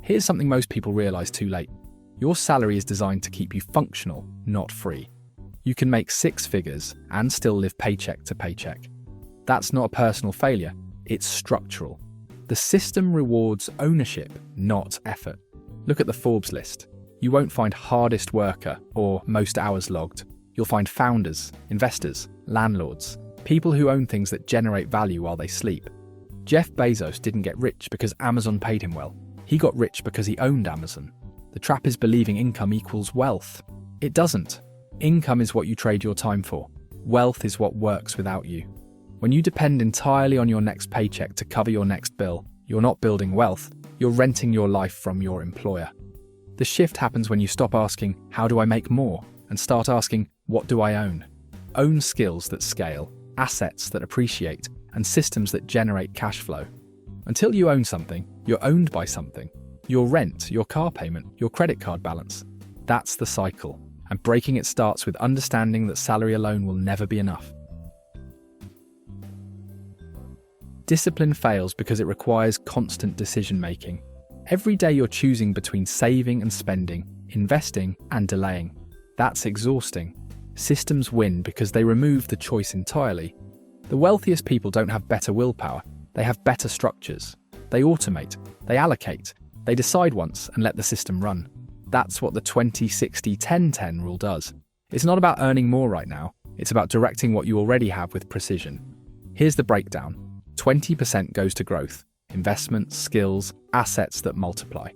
Here's something most people realize too late. Your salary is designed to keep you functional, not free. You can make 6 figures and still live paycheck to paycheck. That's not a personal failure, it's structural. The system rewards ownership, not effort. Look at the Forbes list. You won't find hardest worker or most hours logged. You'll find founders, investors, landlords, people who own things that generate value while they sleep. Jeff Bezos didn't get rich because Amazon paid him well. He got rich because he owned Amazon. The trap is believing income equals wealth. It doesn't. Income is what you trade your time for. Wealth is what works without you. When you depend entirely on your next paycheck to cover your next bill, you're not building wealth, you're renting your life from your employer. The shift happens when you stop asking, how do I make more? And start asking, what do I own? Own skills that scale, assets that appreciate, and systems that generate cash flow. Until you own something, you're owned by something. Your rent, your car payment, your credit card balance. That's the cycle. And breaking it starts with understanding that salary alone will never be enough. Discipline fails because it requires constant decision-making. Every day you're choosing between saving and spending, investing and delaying. That's exhausting. Systems win because they remove the choice entirely. The wealthiest people don't have better willpower, they have better structures. They automate, they allocate, they decide once and let the system run. That's what the 20-60-10-10 rule does. It's not about earning more right now, it's about directing what you already have with precision. Here's the breakdown. 20% goes to growth, investments, skills, assets that multiply.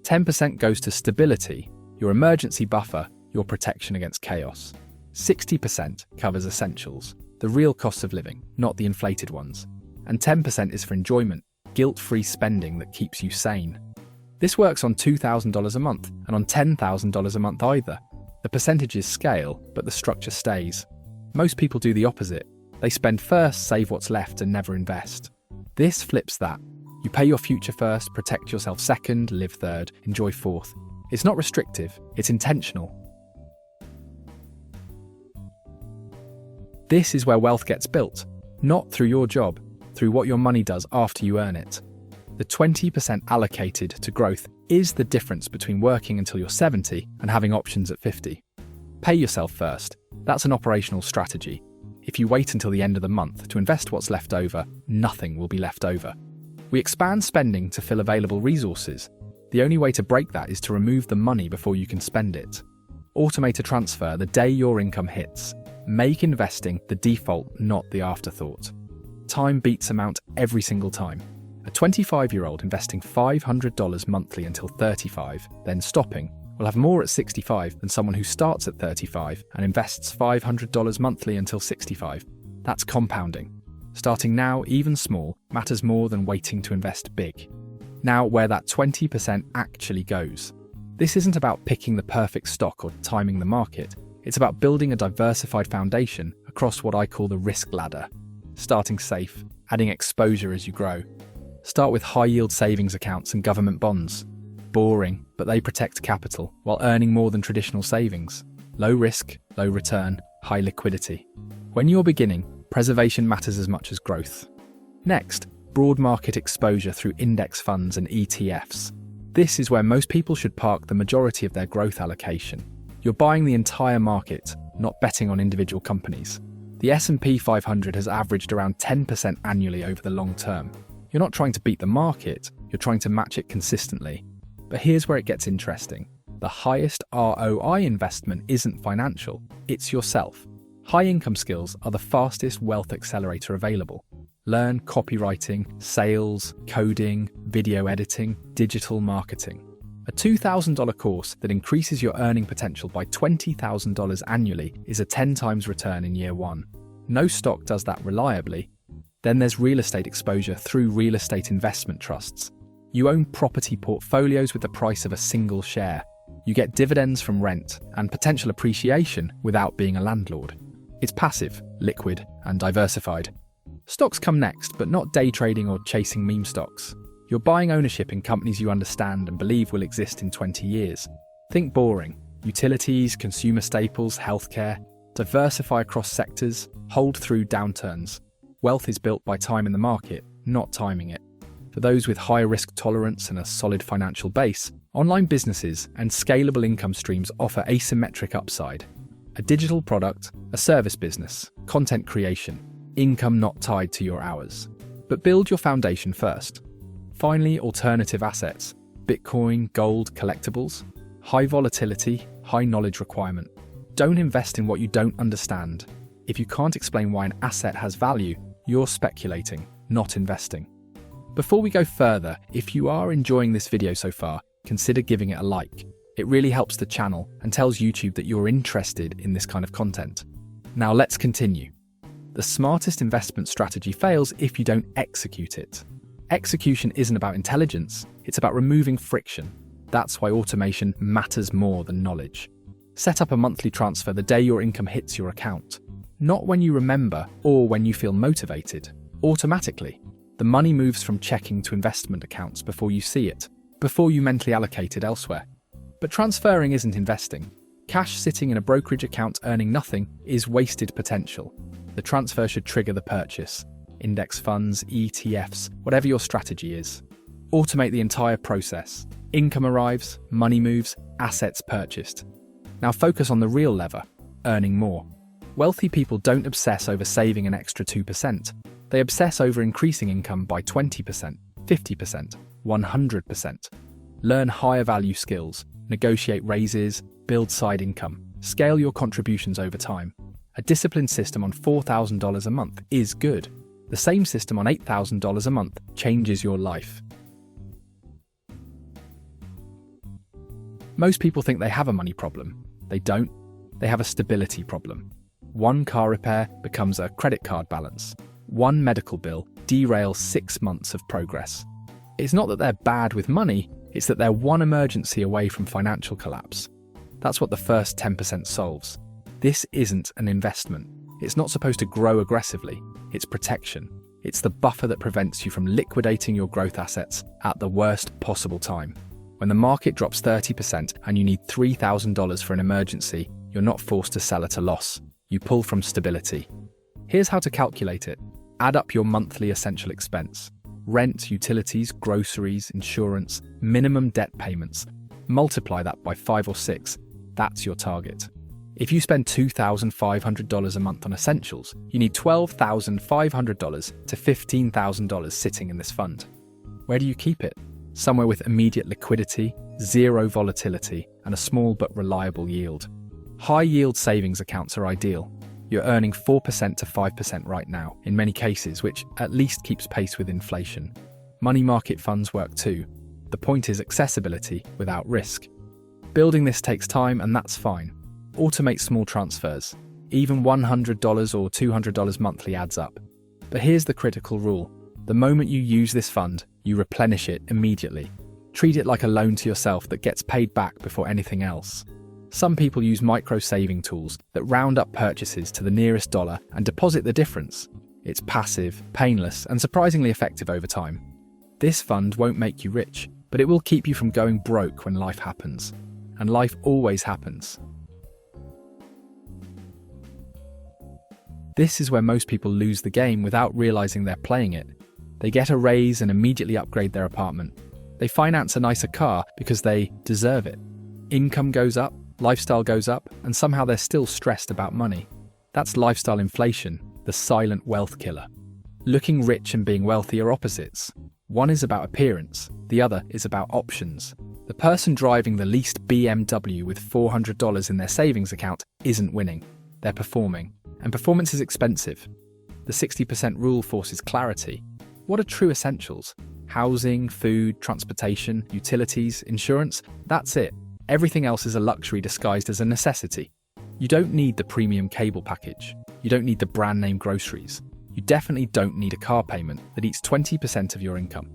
10% goes to stability, your emergency buffer, your protection against chaos. 60% covers essentials, the real costs of living, not the inflated ones. And 10% is for enjoyment, guilt-free spending that keeps you sane. This works on $2,000 a month and on $10,000 a month either. The percentages scale, but the structure stays. Most people do the opposite. They spend first, save what's left, and never invest. This flips that. You pay your future first, protect yourself second, live third, enjoy fourth. It's not restrictive, it's intentional. This is where wealth gets built, not through your job, through what your money does after you earn it. The 20% allocated to growth is the difference between working until you're 70 and having options at 50. Pay yourself first. That's an operational strategy. If you wait until the end of the month to invest what's left over, nothing will be left over. We expand spending to fill available resources. The only way to break that is to remove the money before you can spend it. Automate a transfer the day your income hits. Make investing the default, not the afterthought. Time beats amount every single time. A 25-year-old investing $500 monthly until 35, then stopping, will have more at 65 than someone who starts at 35 and invests $500 monthly until 65. That's compounding. Starting now, even small, matters more than waiting to invest big. Now, where that 20% actually goes. This isn't about picking the perfect stock or timing the market. It's about building a diversified foundation across what I call the risk ladder. Starting safe, adding exposure as you grow. Start with high-yield savings accounts and government bonds. Boring, but they protect capital while earning more than traditional savings. Low risk, low return, high liquidity. When you're beginning, preservation matters as much as growth. Next, broad market exposure through index funds and ETFs. This is where most people should park the majority of their growth allocation. You're buying the entire market, not betting on individual companies. The S&P 500 has averaged around 10% annually over the long term. You're not trying to beat the market, you're trying to match it consistently. But here's where it gets interesting. The highest ROI investment isn't financial, it's yourself. High-income skills are the fastest wealth accelerator available. Learn copywriting, sales, coding, video editing, digital marketing. A $2,000 course that increases your earning potential by $20,000 annually is a 10 times return in year one. No stock does that reliably. Then there's real estate exposure through real estate investment trusts. You own property portfolios with the price of a single share. You get dividends from rent and potential appreciation without being a landlord. It's passive, liquid, and diversified. Stocks come next, but not day trading or chasing meme stocks. You're buying ownership in companies you understand and believe will exist in 20 years. Think boring. Utilities, consumer staples, healthcare. Diversify across sectors. Hold through downturns. Wealth is built by time in the market, not timing it. For those with higher risk tolerance and a solid financial base, online businesses and scalable income streams offer asymmetric upside. A digital product, a service business, content creation, income not tied to your hours. But build your foundation first. Finally, alternative assets, Bitcoin, gold, collectibles, high volatility, high knowledge requirement. Don't invest in what you don't understand. If you can't explain why an asset has value, you're speculating, not investing. Before we go further, if you are enjoying this video so far, consider giving it a like. It really helps the channel and tells YouTube that you're interested in this kind of content. Now let's continue. The smartest investment strategy fails if you don't execute it. Execution isn't about intelligence, it's about removing friction. That's why automation matters more than knowledge. Set up a monthly transfer the day your income hits your account. Not when you remember or when you feel motivated. Automatically. The money moves from checking to investment accounts before you see it, before you mentally allocate it elsewhere. But transferring isn't investing. Cash sitting in a brokerage account earning nothing is wasted potential. The transfer should trigger the purchase. Index funds, ETFs, whatever your strategy is. Automate the entire process. Income arrives, money moves, assets purchased. Now focus on the real lever, earning more. Wealthy people don't obsess over saving an extra 2%. They obsess over increasing income by 20%, 50%, 100%. Learn higher value skills, negotiate raises, build side income, scale your contributions over time. A disciplined system on $4,000 a month is good. The same system on $8,000 a month changes your life. Most people think they have a money problem. They don't. They have a stability problem. One car repair becomes a credit card balance. One medical bill derails 6 months of progress. It's not that they're bad with money, it's that they're one emergency away from financial collapse. That's what the first 10% solves. This isn't an investment. It's not supposed to grow aggressively. It's protection. It's the buffer that prevents you from liquidating your growth assets at the worst possible time. When the market drops 30% and you need $3,000 for an emergency, you're not forced to sell at a loss. You pull from stability. Here's how to calculate it. Add up your monthly essential expense. Rent, utilities, groceries, insurance, minimum debt payments. Multiply that by 5 or 6. That's your target. If you spend $2,500 a month on essentials, you need $12,500 to $15,000 sitting in this fund. Where do you keep it? Somewhere with immediate liquidity, zero volatility, and a small but reliable yield. High-yield savings accounts are ideal. You're earning 4% to 5% right now, in many cases, which at least keeps pace with inflation. Money market funds work too. The point is accessibility without risk. Building this takes time, and that's fine. Automate small transfers. Even $100 or $200 monthly adds up. But here's the critical rule. The moment you use this fund, you replenish it immediately. Treat it like a loan to yourself that gets paid back before anything else. Some people use micro-saving tools that round up purchases to the nearest dollar and deposit the difference. It's passive, painless, and surprisingly effective over time. This fund won't make you rich, but it will keep you from going broke when life happens. And life always happens. This is where most people lose the game without realizing they're playing it. They get a raise and immediately upgrade their apartment. They finance a nicer car because they deserve it. Income goes up, lifestyle goes up, and somehow they're still stressed about money. That's lifestyle inflation, the silent wealth killer. Looking rich and being wealthy are opposites. One is about appearance, the other is about options. The person driving the leased BMW with $400 in their savings account isn't winning. They're performing. And performance is expensive. The 60% rule forces clarity. What are true essentials? Housing, food, transportation, utilities, insurance? That's it. Everything else is a luxury disguised as a necessity. You don't need the premium cable package. You don't need the brand name groceries. You definitely don't need a car payment that eats 20% of your income.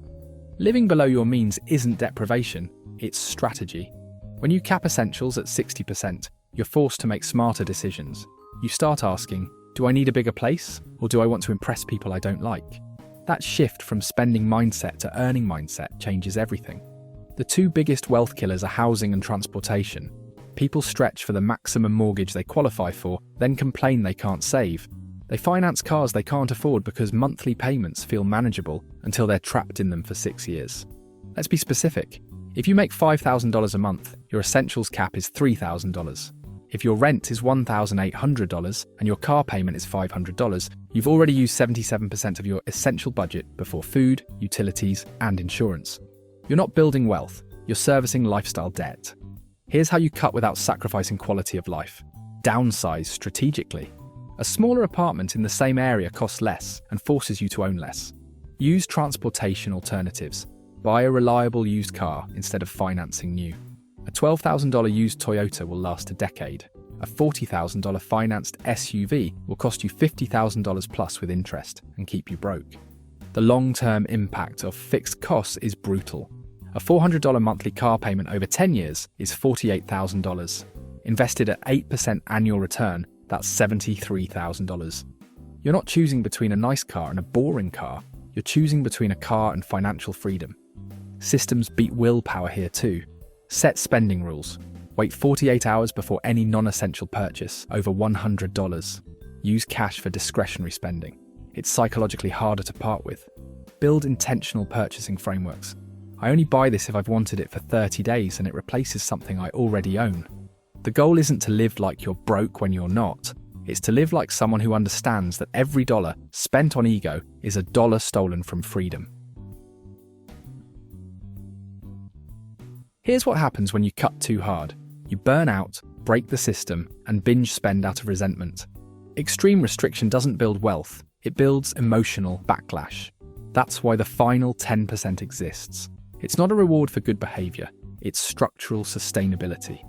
Living below your means isn't deprivation, it's strategy. When you cap essentials at 60%, you're forced to make smarter decisions. You start asking, do I need a bigger place, or do I want to impress people I don't like? That shift from spending mindset to earning mindset changes everything. The two biggest wealth killers are housing and transportation. People stretch for the maximum mortgage they qualify for, then complain they can't save. They finance cars they can't afford because monthly payments feel manageable until they're trapped in them for 6 years. Let's be specific. If you make $5,000 a month, your essentials cap is $3,000. If your rent is $1,800 and your car payment is $500, you've already used 77% of your essential budget before food, utilities, and insurance. You're not building wealth, you're servicing lifestyle debt. Here's how you cut without sacrificing quality of life. Downsize strategically. A smaller apartment in the same area costs less and forces you to own less. Use transportation alternatives. Buy a reliable used car instead of financing new. A $12,000 used Toyota will last a decade. A $40,000 financed SUV will cost you $50,000 plus with interest and keep you broke. The long-term impact of fixed costs is brutal. A $400 monthly car payment over 10 years is $48,000. Invested at 8% annual return, that's $73,000. You're not choosing between a nice car and a boring car. You're choosing between a car and financial freedom. Systems beat willpower here too. Set spending rules. Wait 48 hours before any non-essential purchase over $100. Use cash for discretionary spending. It's psychologically harder to part with. Build intentional purchasing frameworks. I only buy this if I've wanted it for 30 days and it replaces something I already own. The goal isn't to live like you're broke when you're not. It's to live like someone who understands that every dollar spent on ego is a dollar stolen from freedom. Here's what happens when you cut too hard. You burn out, break the system, and binge spend out of resentment. Extreme restriction doesn't build wealth, it builds emotional backlash. That's why the final 10% exists. It's not a reward for good behavior, it's structural sustainability.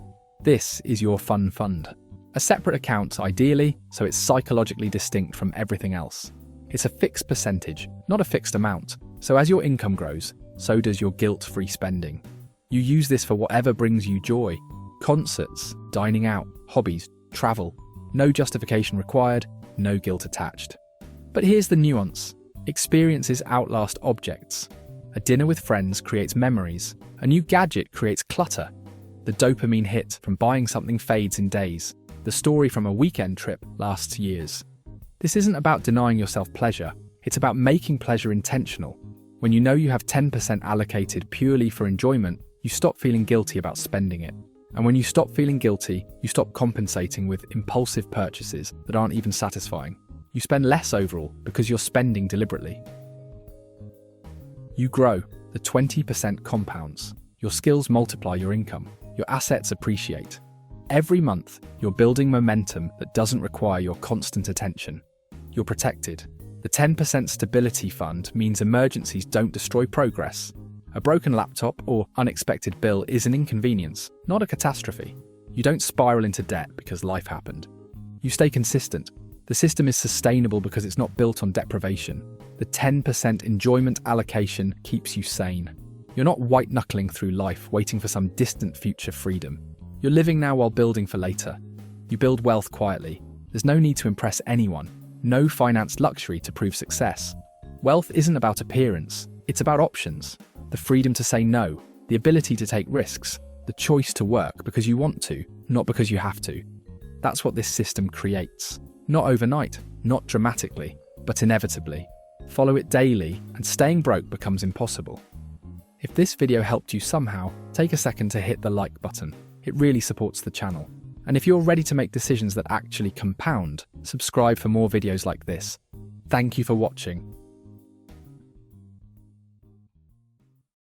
This is your fun fund. A separate account, ideally, so it's psychologically distinct from everything else. It's a fixed percentage, not a fixed amount. So as your income grows, so does your guilt-free spending. You use this for whatever brings you joy. Concerts, dining out, hobbies, travel. No justification required, no guilt attached. But here's the nuance. Experiences outlast objects. A dinner with friends creates memories. A new gadget creates clutter. The dopamine hit from buying something fades in days. The story from a weekend trip lasts years. This isn't about denying yourself pleasure. It's about making pleasure intentional. When you know you have 10% allocated purely for enjoyment, you stop feeling guilty about spending it. And when you stop feeling guilty, you stop compensating with impulsive purchases that aren't even satisfying. You spend less overall because you're spending deliberately. You grow. The 20% compounds. Your skills multiply your income. Your assets appreciate. Every month, you're building momentum that doesn't require your constant attention. You're protected. The 10% stability fund means emergencies don't destroy progress. A broken laptop or unexpected bill is an inconvenience, not a catastrophe. You don't spiral into debt because life happened. You stay consistent. The system is sustainable because it's not built on deprivation. The 10% enjoyment allocation keeps you sane. You're not white-knuckling through life waiting for some distant future freedom. You're living now while building for later. You build wealth quietly. There's no need to impress anyone. No financed luxury to prove success. Wealth isn't about appearance. It's about options. The freedom to say no, the ability to take risks, the choice to work because you want to, not because you have to. That's what this system creates. Not overnight, not dramatically, but inevitably. Follow it daily, and staying broke becomes impossible. If this video helped you somehow, take a second to hit the like button. It really supports the channel. And if you're ready to make decisions that actually compound, subscribe for more videos like this. Thank you for watching.